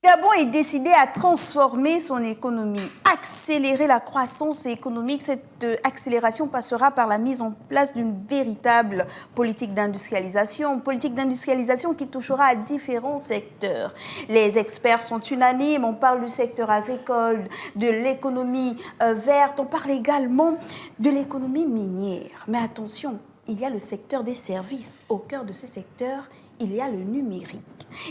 Gabon est décidé à transformer son économie, accélérer la croissance économique. Cette accélération passera par la mise en place d'une véritable politique d'industrialisation qui touchera à différents secteurs. Les experts sont unanimes, on parle du secteur agricole, de l'économie verte, on parle également de l'économie minière. Mais attention, il y a le secteur des services. Au cœur de ce secteur, il y a le numérique.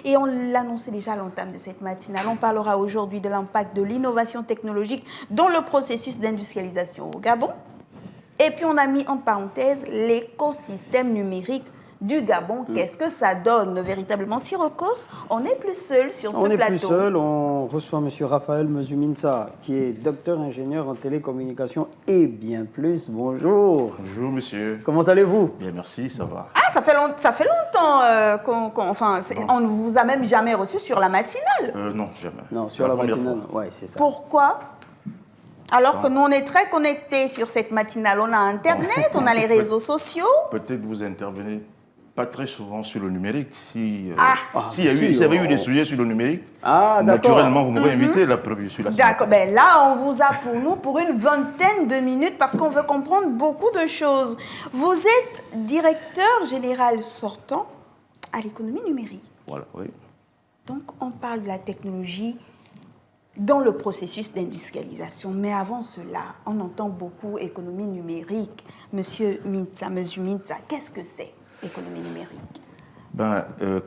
Et on l'annonçait déjà à l'entame de cette matinale. On parlera aujourd'hui de l'impact de l'innovation technologique dans le processus d'industrialisation au Gabon. Et puis on a mis en parenthèse l'écosystème numérique du Gabon. Qu'est-ce que ça donne véritablement? Sirocos, on n'est plus seul sur ce plateau. On n'est plus seul, on reçoit M. Raphaël Mezuminsa, qui est docteur ingénieur en télécommunications et bien plus. Bonjour. Bonjour monsieur. Comment allez-vous? Bien merci, ça va. Ah, ça fait longtemps on ne vous a même jamais reçu sur la matinale. Non, jamais. Non, sur la matinale, oui, c'est ça. Pourquoi? Alors que nous, on est très connectés sur cette matinale. On a Internet, on a les réseaux sociaux. Peut-être vous intervenez pas très souvent sur le numérique. Si y avait eu des sujets sur le numérique, naturellement, vous m'aurez invité, la preuve, je suis là. D'accord, ben là, on vous a pour une vingtaine de minutes parce qu'on veut comprendre beaucoup de choses. Vous êtes directeur général sortant à l'économie numérique. Voilà, oui. Donc, on parle de la technologie dans le processus d'industrialisation. Mais avant cela, on entend beaucoup économie numérique. Monsieur Mezuminsa, qu'est-ce que c'est? Économie numérique.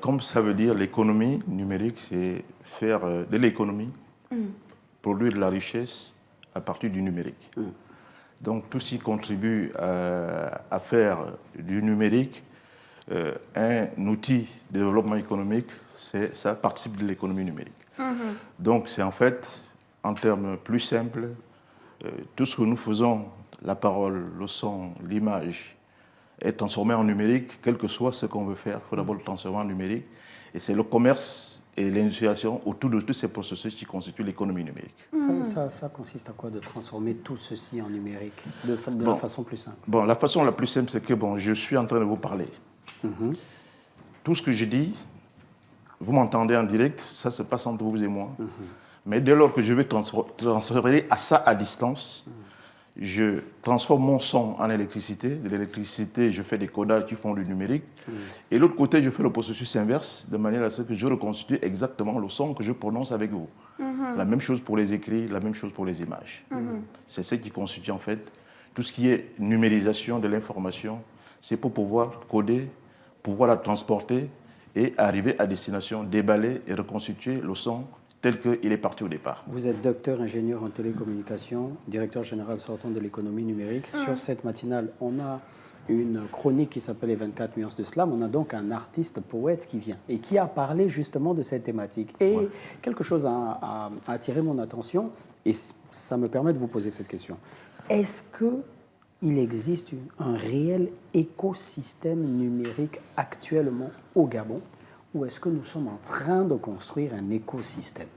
Comme ça veut dire l'économie numérique, c'est faire de l'économie, produire de la richesse à partir du numérique. Donc tout ce qui contribue à faire du numérique un outil de développement économique, ça participe de l'économie numérique. Donc c'est en fait, en termes plus simples, tout ce que nous faisons, la parole, le son, l'image, est transformé en numérique, quel que soit ce qu'on veut faire. Il faut d'abord le transformer en numérique. Et c'est le commerce et l'industrialisation autour de tous ces processus qui constituent l'économie numérique. Ça consiste à quoi de transformer tout ceci en numérique de la façon plus simple? La façon la plus simple, c'est que je suis en train de vous parler. Tout ce que je dis, vous m'entendez en direct, ça se passe entre vous et moi. Mais dès lors que je vais transférer à ça à distance, je transforme mon son en électricité. De l'électricité, je fais des codages qui font du numérique. Et de l'autre côté, je fais le processus inverse, de manière à ce que je reconstitue exactement le son que je prononce avec vous. La même chose pour les écrits, la même chose pour les images. C'est ce qui constitue en fait tout ce qui est numérisation de l'information. C'est pour pouvoir coder, pouvoir la transporter et arriver à destination, déballer et reconstituer le son tel qu'il est parti au départ. Vous êtes docteur ingénieur en télécommunications, directeur général sortant de l'économie numérique. Sur cette matinale, on a une chronique qui s'appelle les 24 nuances de slam. On a donc un artiste poète qui vient et qui a parlé justement de cette thématique. Et quelque chose a attiré mon attention et ça me permet de vous poser cette question. Est-ce qu'il existe un réel écosystème numérique actuellement au Gabon? Ou est-ce que nous sommes en train de construire un écosystème?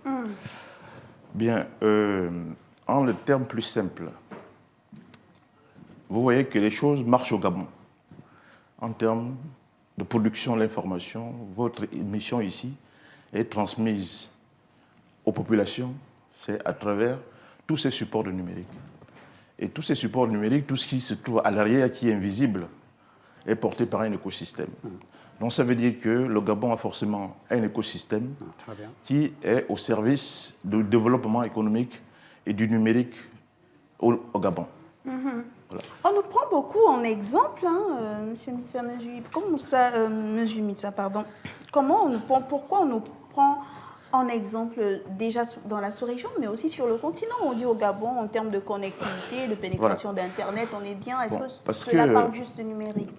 Bien, en le terme plus simple, vous voyez que les choses marchent au Gabon. En termes de production de l'information, votre mission ici est transmise aux populations, c'est à travers tous ces supports de numérique. Et tous ces supports numériques, tout ce qui se trouve à l'arrière, qui est invisible, est porté par un écosystème. Donc ça veut dire que le Gabon a forcément un écosystème qui est au service du développement économique et du numérique au Gabon. Voilà. On nous prend beaucoup en exemple, Monsieur Mezuminsa, pardon. Pourquoi on nous prend en exemple déjà dans la sous-région, mais aussi sur le continent? On dit au Gabon, en termes de connectivité, de pénétration d'Internet, on est bien. Est-ce que cela parle juste de numérique?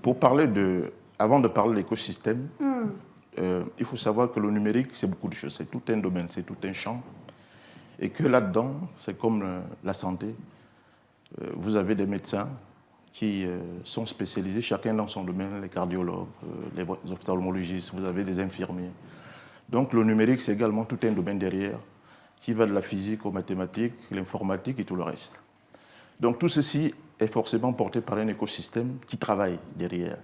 Avant de parler de l'écosystème, il faut savoir que le numérique, c'est beaucoup de choses. C'est tout un domaine, c'est tout un champ. Et que là-dedans, c'est comme la santé. Vous avez des médecins qui sont spécialisés, chacun dans son domaine, les cardiologues, les ophtalmologistes, vous avez des infirmiers. Donc le numérique, c'est également tout un domaine derrière, qui va de la physique aux mathématiques, l'informatique et tout le reste. Donc tout ceci est forcément porté par un écosystème qui travaille derrière.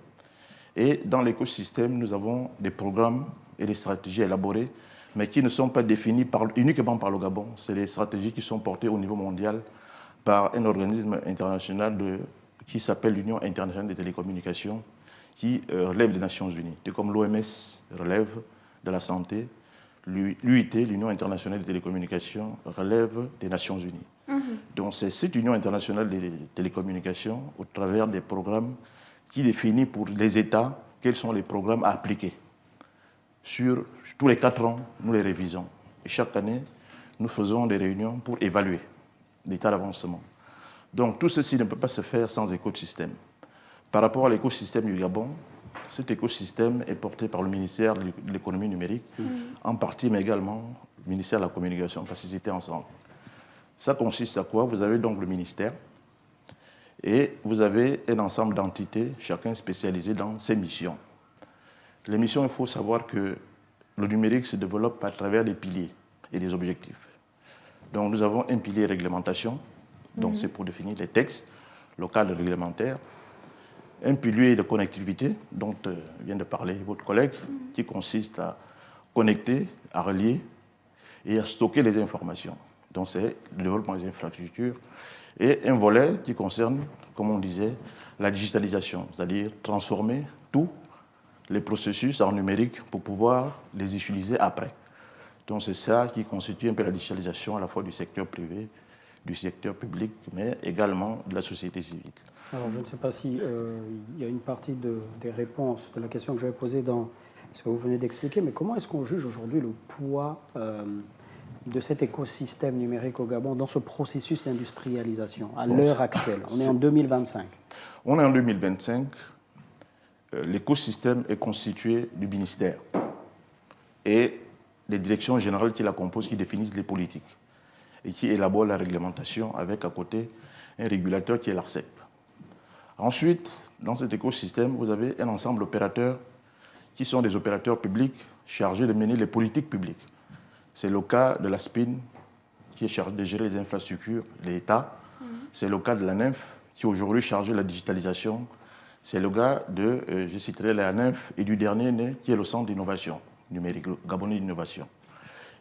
Et dans l'écosystème, nous avons des programmes et des stratégies élaborées mais qui ne sont pas définies uniquement par le Gabon. C'est des stratégies qui sont portées au niveau mondial par un organisme international qui s'appelle l'Union internationale des télécommunications, qui relève des Nations Unies. C'est comme l'OMS relève de la santé, l'UIT, l'Union internationale des télécommunications, relève des Nations Unies. Donc c'est cette Union internationale des télécommunications, au travers des programmes, qui définit pour les États quels sont les programmes à appliquer. Sur tous les 4 ans, nous les révisons. Et chaque année, nous faisons des réunions pour évaluer l'état d'avancement. Donc tout ceci ne peut pas se faire sans écosystème. Par rapport à l'écosystème du Gabon, cet écosystème est porté par le ministère de l'économie numérique, en partie, mais également le ministère de la communication, parce qu'ils étaient ensemble. Ça consiste à quoi? Vous avez donc le ministère et vous avez un ensemble d'entités, chacun spécialisé dans ses missions. Les missions, il faut savoir que le numérique se développe à travers des piliers et des objectifs. Donc nous avons un pilier réglementation, donc c'est pour définir les textes, le cadre réglementaire. Un pilier de connectivité, dont vient de parler votre collègue, qui consiste à connecter, à relier et à stocker les informations. Donc c'est le développement des infrastructures. Et un volet qui concerne, comme on disait, la digitalisation, c'est-à-dire transformer tous les processus en numérique pour pouvoir les utiliser après. Donc c'est ça qui constitue un peu la digitalisation à la fois du secteur privé, du secteur public, mais également de la société civile. Alors je ne sais pas s'il y a une partie des réponses de la question que j'avais posée dans ce que vous venez d'expliquer, mais comment est-ce qu'on juge aujourd'hui le poids de cet écosystème numérique au Gabon dans ce processus d'industrialisation à l'heure actuelle? On est en 2025. On est en 2025. L'écosystème est constitué du ministère et des directions générales qui la composent, qui définissent les politiques et qui élaborent la réglementation avec à côté un régulateur qui est l'ARCEP. Ensuite, dans cet écosystème, vous avez un ensemble d'opérateurs qui sont des opérateurs publics chargés de mener les politiques publiques. C'est le cas de l'ASPIN, qui est chargé de gérer les infrastructures, l'État. C'est le cas de l'ANINF, qui est aujourd'hui chargé de la digitalisation. C'est le cas de, je citerai l'ANINF, et du dernier né, qui est le Centre d'innovation numérique, le Gabonais d'innovation.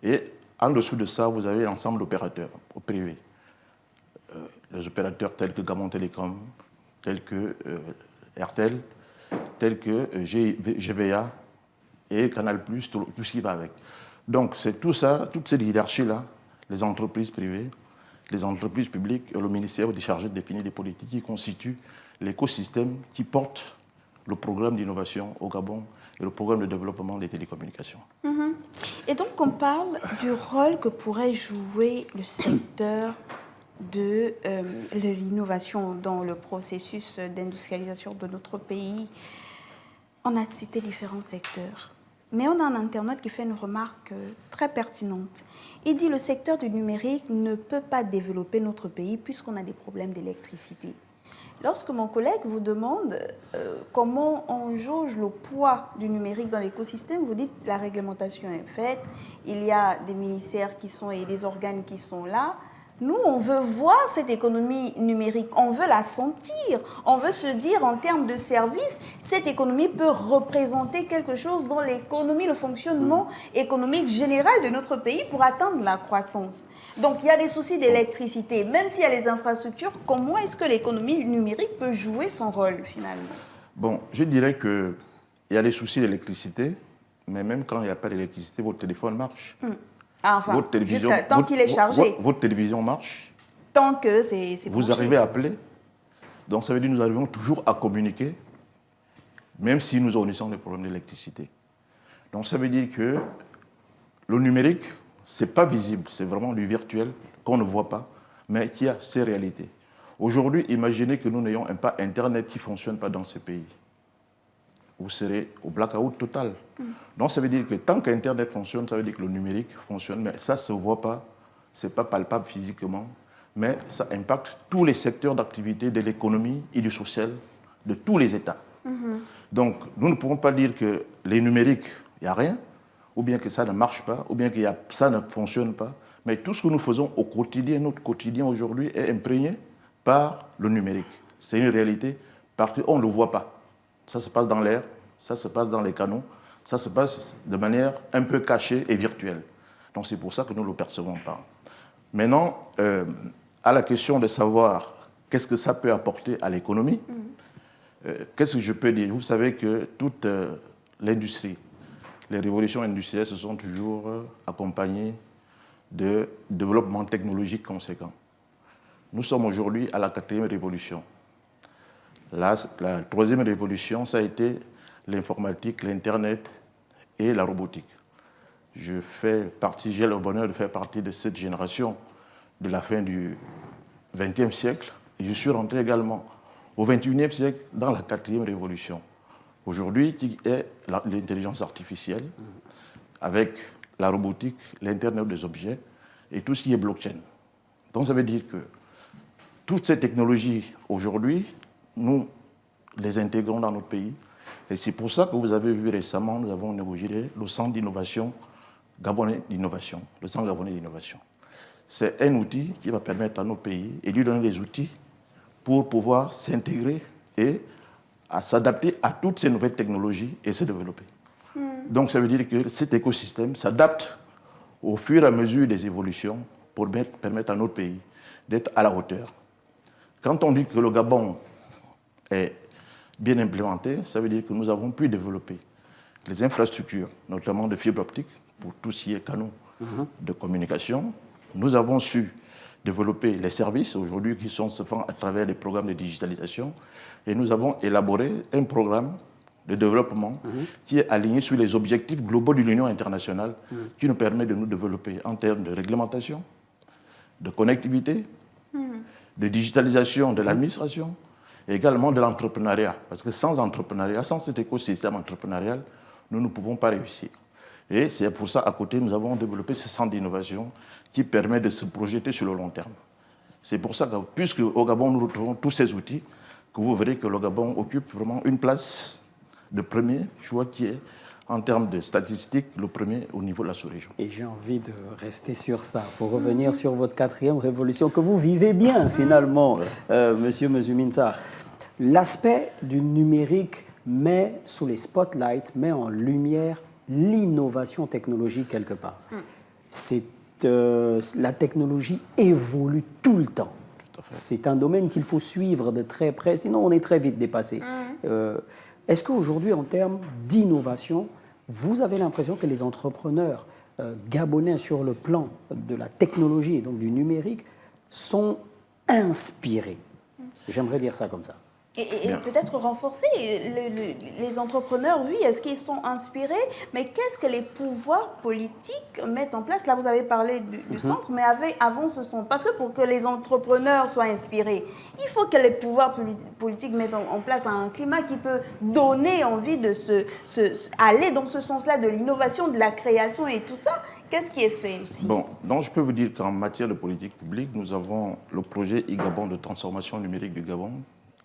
Et en dessous de ça, vous avez l'ensemble d'opérateurs au privé. Les opérateurs tels que Gabon Télécom, tels que RTL, tels que GVA et Canal+, tout ce qui va avec. Donc c'est tout ça, toutes ces hiérarchies-là, les entreprises privées, les entreprises publiques et le ministère est chargé de définir des politiques qui constituent l'écosystème qui porte le programme d'innovation au Gabon et le programme de développement des télécommunications. Et donc on parle du rôle que pourrait jouer le secteur de l'innovation dans le processus d'industrialisation de notre pays. On a cité différents secteurs. Mais on a un internaute qui fait une remarque très pertinente. Il dit que le secteur du numérique ne peut pas développer notre pays puisqu'on a des problèmes d'électricité. Lorsque mon collègue vous demande comment on jauge le poids du numérique dans l'écosystème, vous dites que la réglementation est faite, il y a des ministères qui sont et des organes qui sont là. Nous, on veut voir cette économie numérique, on veut la sentir, on veut se dire en termes de services, cette économie peut représenter quelque chose dans l'économie, le fonctionnement économique général de notre pays pour atteindre la croissance. Donc il y a des soucis d'électricité, même s'il y a les infrastructures, comment est-ce que l'économie numérique peut jouer son rôle finalement? Bon, je dirais qu'il y a des soucis d'électricité, mais même quand il n'y a pas d'électricité, votre téléphone marche. Ah, enfin, tant qu'il est chargé. Votre télévision marche. Tant que c'est vous arrivez à appeler. Donc ça veut dire que nous arrivons toujours à communiquer, même si nous connaissons des problèmes d'électricité. Donc ça veut dire que le numérique, ce n'est pas visible, c'est vraiment du virtuel qu'on ne voit pas, mais qui a ses réalités. Aujourd'hui, imaginez que nous n'ayons pas Internet qui ne fonctionne pas dans ce pays. Vous serez au blackout total. Donc ça veut dire que tant qu'Internet fonctionne, ça veut dire que le numérique fonctionne, mais ça ne se voit pas, ce n'est pas palpable physiquement, mais ça impacte tous les secteurs d'activité de l'économie et du social de tous les États. Donc nous ne pouvons pas dire que les numériques, il n'y a rien, ou bien que ça ne marche pas, ou bien que ça ne fonctionne pas, mais tout ce que nous faisons au quotidien, notre quotidien aujourd'hui est imprégné par le numérique. C'est une réalité parce qu'on ne le voit pas. Ça se passe dans l'air, ça se passe dans les canaux, Ça se passe de manière un peu cachée et virtuelle. Donc c'est pour ça que nous ne le percevons pas. Maintenant, à la question de savoir qu'est-ce que ça peut apporter à l'économie, qu'est-ce que je peux dire? Vous savez que toute l'industrie, les révolutions industrielles se sont toujours accompagnées de développements technologiques conséquents. Nous sommes aujourd'hui à la 4e révolution. La 3e révolution, ça a été l'informatique, l'Internet et la robotique. J'ai le bonheur de faire partie de cette génération de la fin du XXe siècle. Et je suis rentré également au XXIe siècle dans la 4e révolution. Aujourd'hui, qui est l'intelligence artificielle, avec la robotique, l'Internet des objets et tout ce qui est blockchain. Donc ça veut dire que toutes ces technologies, aujourd'hui, nous les intégrons dans notre pays. Et c'est pour ça que vous avez vu récemment, nous avons inauguré le centre d'innovation gabonais d'innovation, le centre gabonais d'innovation. C'est un outil qui va permettre à nos pays et lui donner des outils pour pouvoir s'intégrer et à s'adapter à toutes ces nouvelles technologies et se développer. Donc ça veut dire que cet écosystème s'adapte au fur et à mesure des évolutions pour permettre à notre pays d'être à la hauteur. Quand on dit que le Gabon est bien implémenté, ça veut dire que nous avons pu développer les infrastructures, notamment de fibre optique, pour tout ce qui est canaux de communication. Nous avons su développer les services aujourd'hui qui se font à travers des programmes de digitalisation. Et nous avons élaboré un programme de développement qui est aligné sur les objectifs globaux de l'Union internationale qui nous permet de nous développer en termes de réglementation, de connectivité, de digitalisation de l'administration et également de l'entrepreneuriat. Parce que sans entrepreneuriat, sans cet écosystème entrepreneurial, nous ne pouvons pas réussir. Et c'est pour ça, à côté, nous avons développé ce centre d'innovation qui permet de se projeter sur le long terme. C'est pour ça que, puisque au Gabon, nous retrouvons tous ces outils, que vous verrez que le Gabon occupe vraiment une place de premier choix qui est, en termes de statistiques, le premier au niveau de la sous-région. Et j'ai envie de rester sur ça, pour revenir sur votre 4e révolution, que vous vivez bien, finalement, Monsieur Mezuminsa. L'aspect du numérique met sous les spotlights, met en lumière l'innovation technologique quelque part. La technologie évolue tout le temps. C'est un domaine qu'il faut suivre de très près, sinon on est très vite dépassé. Est-ce qu'aujourd'hui, en termes d'innovation, vous avez l'impression que les entrepreneurs gabonais sur le plan de la technologie et donc du numérique sont inspirés? J'aimerais dire ça comme ça. Et peut-être renforcer les entrepreneurs, oui, est-ce qu'ils sont inspirés? Mais qu'est-ce que les pouvoirs politiques mettent en place? Là, vous avez parlé du centre, mais avant ce centre. Parce que pour que les entrepreneurs soient inspirés, il faut que les pouvoirs politiques mettent en place un climat qui peut donner envie de aller dans ce sens-là, de l'innovation, de la création et tout ça. Qu'est-ce qui est fait aussi? Bon, donc je peux vous dire qu'en matière de politique publique, nous avons le projet e-Gabon de transformation numérique du Gabon,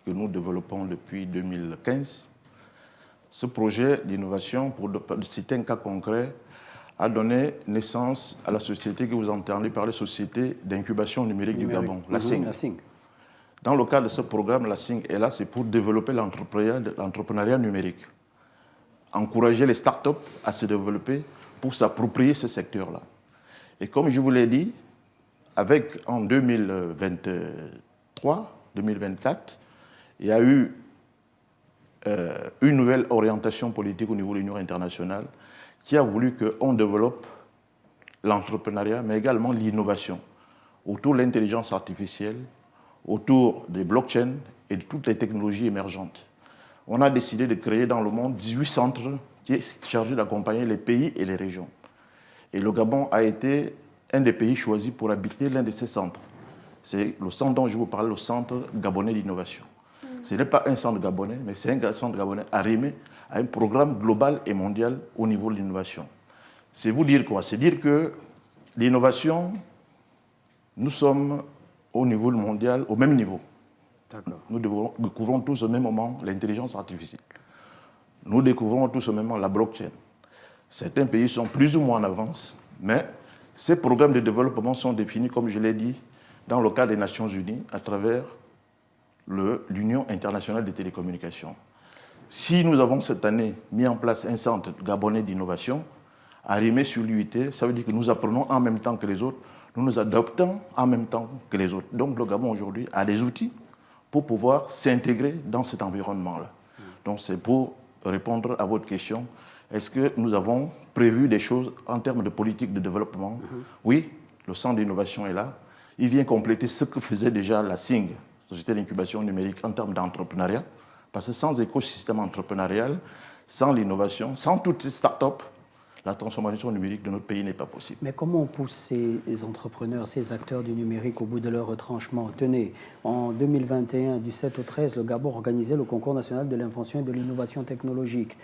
que nous développons depuis 2015. Ce projet d'innovation, pour citer un cas concret, a donné naissance à la société que vous entendez parler, Société d'incubation numérique du Gabon, la SING. Dans le cadre de ce programme, la SING est là, c'est pour développer l'entrepreneuriat numérique, encourager les startups à se développer pour s'approprier ce secteur-là. Et comme je vous l'ai dit, en 2023, 2024, il y a eu une nouvelle orientation politique au niveau de l'Union internationale qui a voulu qu'on développe l'entrepreneuriat, mais également l'innovation autour de l'intelligence artificielle, autour des blockchains et de toutes les technologies émergentes. On a décidé de créer dans le monde 18 centres qui est chargé d'accompagner les pays et les régions. Et le Gabon a été un des pays choisis pour habiter l'un de ces centres. C'est le centre dont je vous parle, le Centre gabonais d'innovation. Ce n'est pas un centre gabonais, mais c'est un centre gabonais arrimé à un programme global et mondial au niveau de l'innovation. C'est vous dire quoi? C'est dire que l'innovation, nous sommes au niveau mondial, au même niveau. Nous découvrons tous au même moment l'intelligence artificielle. Nous découvrons tous au même moment la blockchain. Certains pays sont plus ou moins en avance, mais ces programmes de développement sont définis, comme je l'ai dit, dans le cadre des Nations Unies, à travers l'Union internationale des télécommunications. Si nous avons cette année mis en place un centre gabonais d'innovation, arrimé sur l'UIT, ça veut dire que nous apprenons en même temps que les autres, nous nous adaptons en même temps que les autres. Donc le Gabon aujourd'hui a des outils pour pouvoir s'intégrer dans cet environnement-là. Donc c'est pour répondre à votre question. Est-ce que nous avons prévu des choses en termes de politique de développement? Oui, le centre d'innovation est là. Il vient compléter ce que faisait déjà la SING, Société d'incubation numérique, en termes d'entrepreneuriat. Parce que sans écosystème entrepreneurial, sans l'innovation, sans toutes ces start-up, la transformation numérique de notre pays n'est pas possible. Mais comment on pousse ces entrepreneurs, ces acteurs du numérique au bout de leur retranchement? Tenez, en 2021, du 7 au 13, le Gabon organisait le concours national de l'invention et de l'innovation technologique.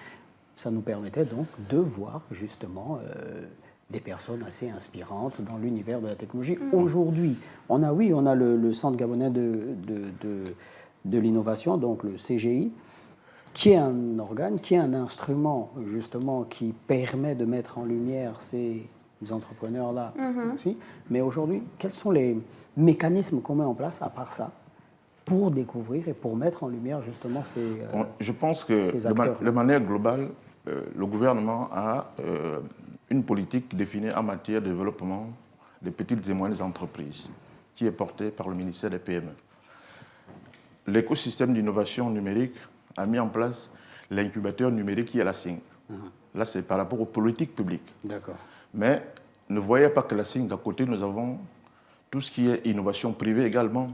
Ça nous permettait donc de voir justement des personnes assez inspirantes dans l'univers de la technologie. Aujourd'hui, on a le Centre gabonais de l'innovation, donc le CGI, qui est un organe, qui est un instrument justement qui permet de mettre en lumière ces entrepreneurs-là aussi. Mais aujourd'hui, quels sont les mécanismes qu'on met en place, à part ça, pour découvrir et pour mettre en lumière justement ces Je pense que de manière globale, le gouvernement a une politique définie en matière de développement des petites et moyennes entreprises qui est portée par le ministère des PME. L'écosystème d'innovation numérique a mis en place l'incubateur numérique qui est la SING. Là, c'est par rapport aux politiques publiques. D'accord. Mais ne voyez pas que la SING, à côté, nous avons tout ce qui est innovation privée également.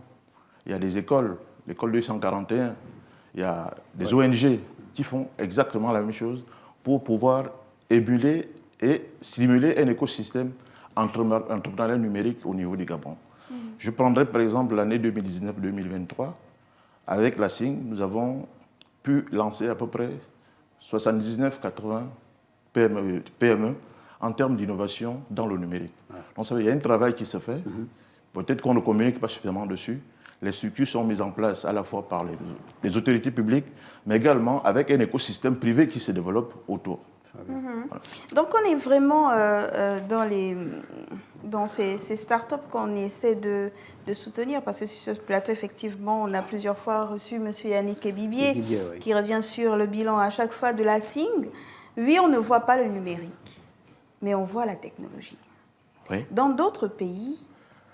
Il y a des écoles, l'école 241, il y a des ONG qui font exactement la même chose pour pouvoir émuler et stimuler un écosystème entrepreneurial numérique au niveau du Gabon. Je prendrai par exemple l'année 2019-2023. Avec la SING, nous avons pu lancer à peu près 79-80 PME en termes d'innovation dans le numérique. Donc ça veut dire qu'il y a un travail qui se fait. Peut-être qu'on ne communique pas suffisamment dessus. Les structures sont mises en place à la fois par les autorités publiques, mais également avec un écosystème privé qui se développe autour. Voilà. Donc on est vraiment dans ces startups qu'on essaie de soutenir, parce que sur ce plateau, effectivement, on a plusieurs fois reçu M. Yannick Ebibié, qui revient sur le bilan à chaque fois de la SING. Oui, on ne voit pas le numérique, mais on voit la technologie. Oui. Dans d'autres pays,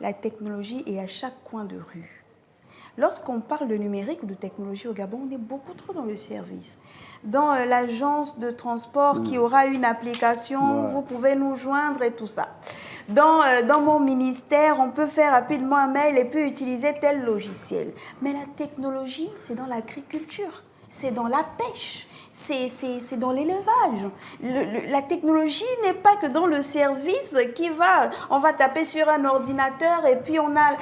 la technologie est à chaque coin de rue. Lorsqu'on parle de numérique ou de technologie au Gabon, on est beaucoup trop dans le service. Dans l'agence de transport qui aura une application, vous pouvez nous joindre et tout ça. Dans mon ministère, on peut faire rapidement un mail et puis utiliser tel logiciel. Mais la technologie, c'est dans l'agriculture, c'est dans la pêche, c'est dans l'élevage. La technologie n'est pas que dans le service on va taper sur un ordinateur et puis on a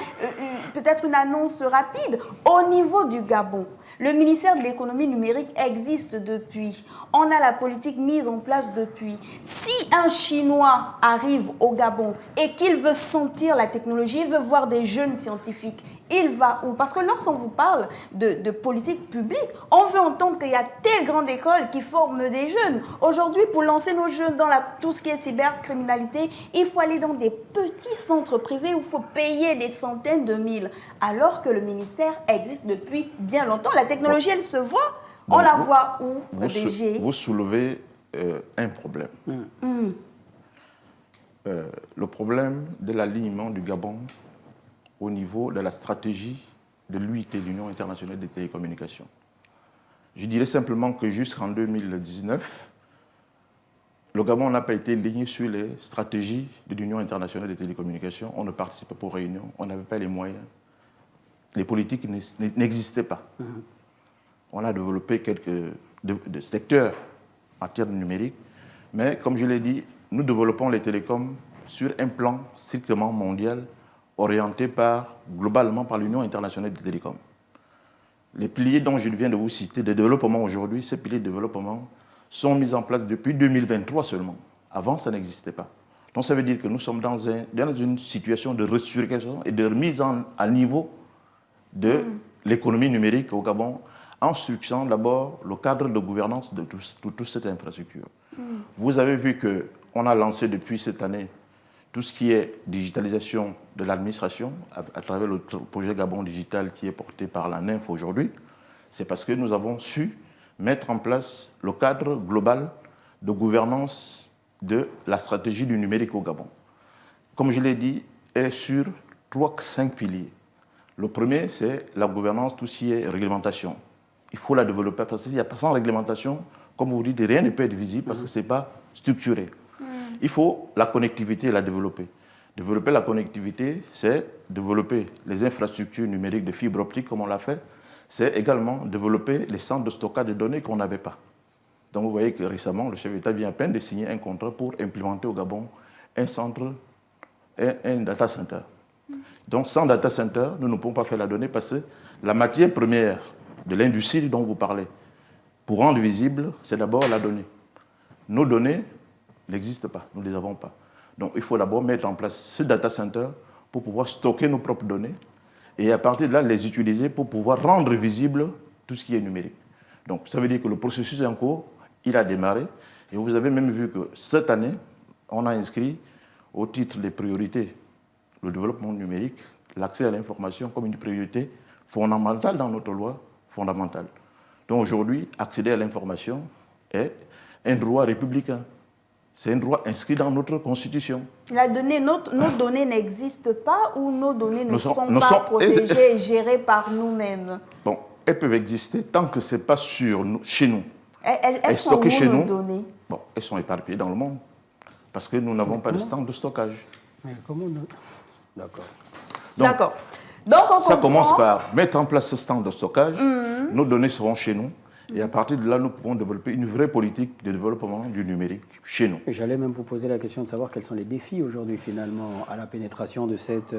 peut-être une annonce rapide. Au niveau du Gabon, le ministère de l'économie numérique existe depuis. On a la politique mise en place depuis. Si un Chinois arrive au Gabon et qu'il veut sentir la technologie, il veut voir des jeunes scientifiques, il va où? Parce que lorsqu'on vous parle de politique publique, on veut entendre qu'il y a telle grande école qui forme des jeunes. Aujourd'hui, pour lancer nos jeunes dans tout ce qui est cybercriminalité, il faut aller dans des petits centres privés où il faut payer des centaines de mille, alors que le ministère existe depuis bien longtemps. La technologie, elle se voit. On la voit où, DG? Vous soulevez un problème. Le problème de l'alignement du Gabon au niveau de la stratégie de l'UIT, l'Union internationale des télécommunications. Je dirais simplement que jusqu'en 2019, le Gabon n'a pas été aligné sur les stratégies de l'Union internationale des télécommunications. On ne participait pas aux réunions, on n'avait pas les moyens. Les politiques n'existaient pas. On a développé quelques secteurs en termes numériques, mais comme je l'ai dit, nous développons les télécoms sur un plan strictement mondial, orienté globalement par l'Union internationale des télécoms. Les piliers dont je viens de vous citer de développement aujourd'hui, ces piliers de développement sont mis en place depuis 2023 seulement. Avant, ça n'existait pas. Donc ça veut dire que nous sommes dans une situation de restructuration et de remise à niveau de l'économie numérique au Gabon, en structurant d'abord le cadre de gouvernance de toute cette infrastructure. Vous avez vu qu'on a lancé depuis cette année tout ce qui est digitalisation de l'administration à travers le projet Gabon Digital qui est porté par la NINF aujourd'hui. C'est parce que nous avons su mettre en place le cadre global de gouvernance de la stratégie du numérique au Gabon. Comme je l'ai dit, elle est sur 3-5 piliers. Le premier, c'est la gouvernance, tout ce qui est réglementation. Il faut la développer parce qu'il n'y a pas sans réglementation, comme vous dites, rien ne peut être visible parce que ce n'est pas structuré. Il faut la connectivité et la développer. Développer la connectivité, c'est développer les infrastructures numériques de fibre optique comme on l'a fait. C'est également développer les centres de stockage de données qu'on n'avait pas. Donc vous voyez que récemment, le chef d'État vient à peine de signer un contrat pour implémenter au Gabon un centre, un data center. Donc sans data center, nous ne pouvons pas faire la donnée parce que la matière première de l'industrie dont vous parlez, pour rendre visible, c'est d'abord la donnée. Nos données n'existent pas, nous ne les avons pas. Donc il faut d'abord mettre en place ce data center pour pouvoir stocker nos propres données et à partir de là, les utiliser pour pouvoir rendre visible tout ce qui est numérique. Donc ça veut dire que le processus est en cours, il a démarré et vous avez même vu que cette année, on a inscrit au titre des priorités le développement numérique, l'accès à l'information comme une priorité fondamentale dans notre loi fondamentale. Donc aujourd'hui, accéder à l'information est un droit républicain. C'est un droit inscrit dans notre Constitution. Nos données n'existent pas ou nos données ne sont pas protégées et gérées par nous-mêmes? Bon, elles peuvent exister tant que ce n'est pas chez nous. Elles sont où chez nos nous. Données? Bon, elles sont éparpillées dans le monde parce que nous n'avons pas de stand de stockage. Mais comment nous... D'accord. D'accord. Donc ça commence par mettre en place ce stand de stockage. Nos données seront chez nous. Et à partir de là, nous pouvons développer une vraie politique de développement du numérique chez nous. J'allais même vous poser la question de savoir quels sont les défis aujourd'hui, finalement, à la pénétration de cette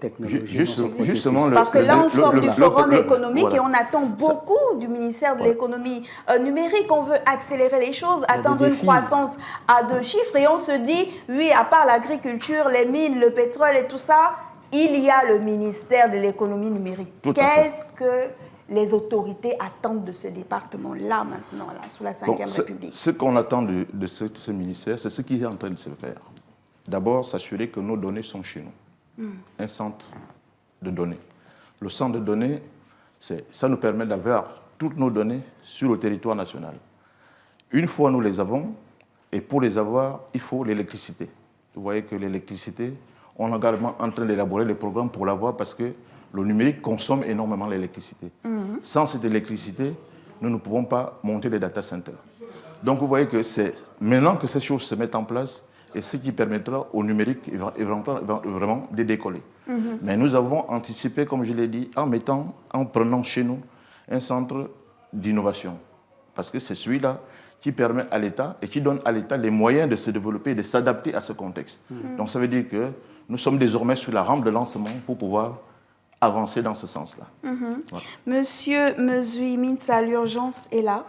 technologie. Justement, parce que là, on sort du forum économique voilà. et on attend beaucoup du ministère de l'économie numérique. On veut accélérer les choses, atteindre une croissance à 2 chiffres. Et on se dit, oui, à part l'agriculture, les mines, le pétrole et tout ça, il y a le ministère de l'économie numérique. Qu'est-ce que les autorités attendent de ce département-là maintenant, là, sous la Ve République? Ce qu'on attend de ce ministère, c'est ce qui est en train de se faire. D'abord, s'assurer que nos données sont chez nous. Un centre de données. Le centre de données, ça nous permet d'avoir toutes nos données sur le territoire national. Une fois nous les avons, et pour les avoir, il faut l'électricité. Vous voyez que l'électricité, on est également en train d'élaborer les programmes pour l'avoir parce que le numérique consomme énormément l'électricité. Sans cette électricité, nous ne pouvons pas monter des data centers. Donc vous voyez que c'est maintenant que ces choses se mettent en place et ce qui permettra au numérique vraiment de décoller. Mais nous avons anticipé, comme je l'ai dit, en prenant chez nous un centre d'innovation. Parce que c'est celui-là qui permet à l'État et qui donne à l'État les moyens de se développer et de s'adapter à ce contexte. Donc ça veut dire que nous sommes désormais sur la rampe de lancement pour pouvoir avancer dans ce sens-là. Voilà. Monsieur Mezoui Mintsa, l'urgence est là.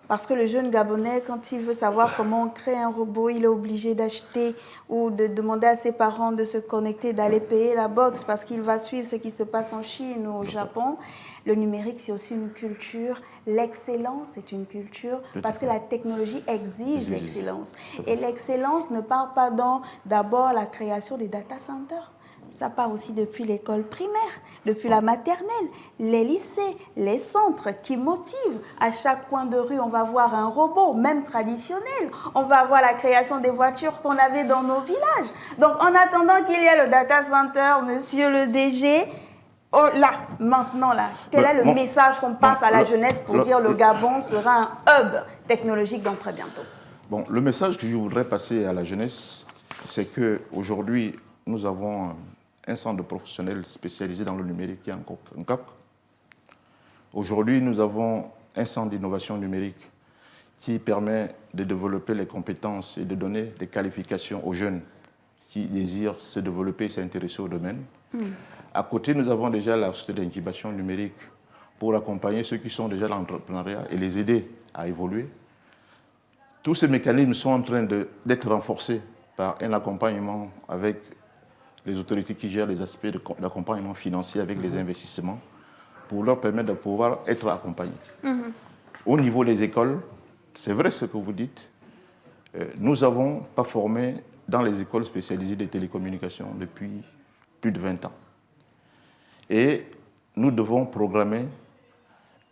Parce que le jeune Gabonais, quand il veut savoir comment on crée un robot, il est obligé d'acheter ou de demander à ses parents de se connecter, d'aller payer la box parce qu'il va suivre ce qui se passe en Chine ou au Japon. Le numérique, c'est aussi une culture. L'excellence est une culture parce que la technologie exige l'excellence. Et l'excellence ne part pas dans d'abord la création des data centers. Ça part aussi depuis l'école primaire, depuis la maternelle, les lycées, les centres qui motivent. À chaque coin de rue, on va voir un robot, même traditionnel. On va voir la création des voitures qu'on avait dans nos villages. Donc, en attendant qu'il y ait le data center, monsieur le DG, maintenant, quel est le message qu'on passe à la jeunesse pour dire le Gabon sera un hub technologique dans très bientôt? Bon, le message que je voudrais passer à la jeunesse, c'est qu'aujourd'hui, nous avons un centre de professionnels spécialisé dans le numérique qui est en CAC. Aujourd'hui, nous avons un centre d'innovation numérique qui permet de développer les compétences et de donner des qualifications aux jeunes qui désirent se développer et s'intéresser au domaine. À côté, nous avons déjà la société d'incubation numérique pour accompagner ceux qui sont déjà dans l'entrepreneuriat et les aider à évoluer. Tous ces mécanismes sont en train d'être renforcés par un accompagnement avec les autorités qui gèrent les aspects d'accompagnement financier avec les investissements pour leur permettre de pouvoir être accompagnés. Au niveau des écoles, c'est vrai ce que vous dites, nous n'avons pas formé dans les écoles spécialisées des télécommunications depuis plus de 20 ans. Et nous devons programmer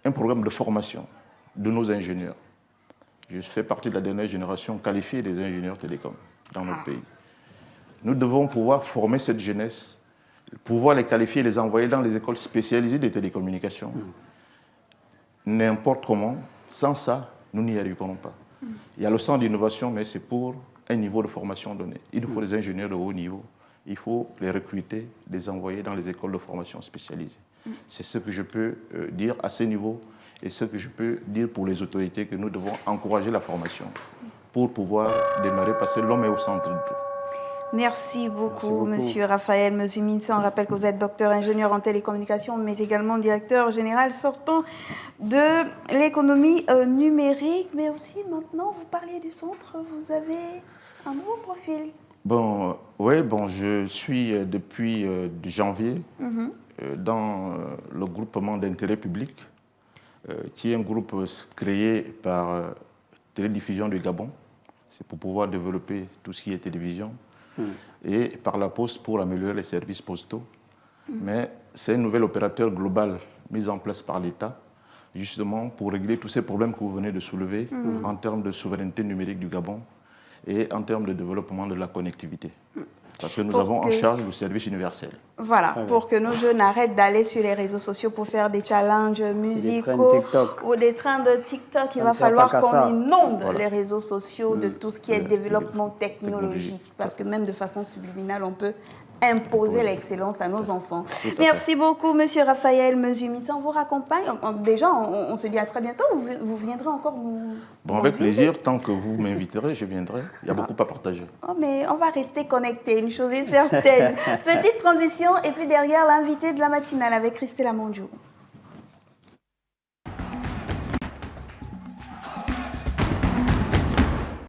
un programme de formation de nos ingénieurs. Je fais partie de la dernière génération qualifiée des ingénieurs télécoms dans notre pays. Nous devons pouvoir former cette jeunesse, pouvoir les qualifier et les envoyer dans les écoles spécialisées des télécommunications. N'importe comment, sans ça, nous n'y arriverons pas. Il y a le centre d'innovation, mais c'est pour un niveau de formation donné. Il faut des ingénieurs de haut niveau. Il faut les recruter, les envoyer dans les écoles de formation spécialisées. C'est ce que je peux dire à ce niveau et ce que je peux dire pour les autorités, que nous devons encourager la formation pour pouvoir démarrer, parce que l'homme est au centre de tout. Merci beaucoup, Monsieur Raphaël Mezu-Mintsa. On rappelle que vous êtes docteur ingénieur en télécommunications, mais également directeur général sortant de l'économie numérique. Mais aussi, maintenant, vous parliez du centre, vous avez un nouveau profil. Je suis depuis janvier dans le groupement d'intérêt public, qui est un groupe créé par Télédiffusion du Gabon. C'est pour pouvoir développer tout ce qui est télévision. Et par la Poste pour améliorer les services postaux. Mais c'est un nouvel opérateur global mis en place par l'État, justement pour régler tous ces problèmes que vous venez de soulever en termes de souveraineté numérique du Gabon et en termes de développement de la connectivité. Parce que nous avons en charge le service universel. Voilà, pour que nos jeunes arrêtent d'aller sur les réseaux sociaux pour faire des challenges musicaux ou des trains de TikTok. Il va falloir qu'on inonde les réseaux sociaux de tout ce qui est développement technologique. Parce que même de façon subliminale, on peut imposer l'excellence à nos enfants. Merci beaucoup, Monsieur Raphaël Mezu-Mintsa. On vous raccompagne. Déjà, on se dit à très bientôt. Vous viendrez encore nous avec plaisir. Tant que vous m'inviterez, je viendrai. Il y a beaucoup à partager. Oh, mais on va rester connectés, une chose est certaine. Petite transition et puis derrière, l'invité de la matinale avec Christelle Amandjou.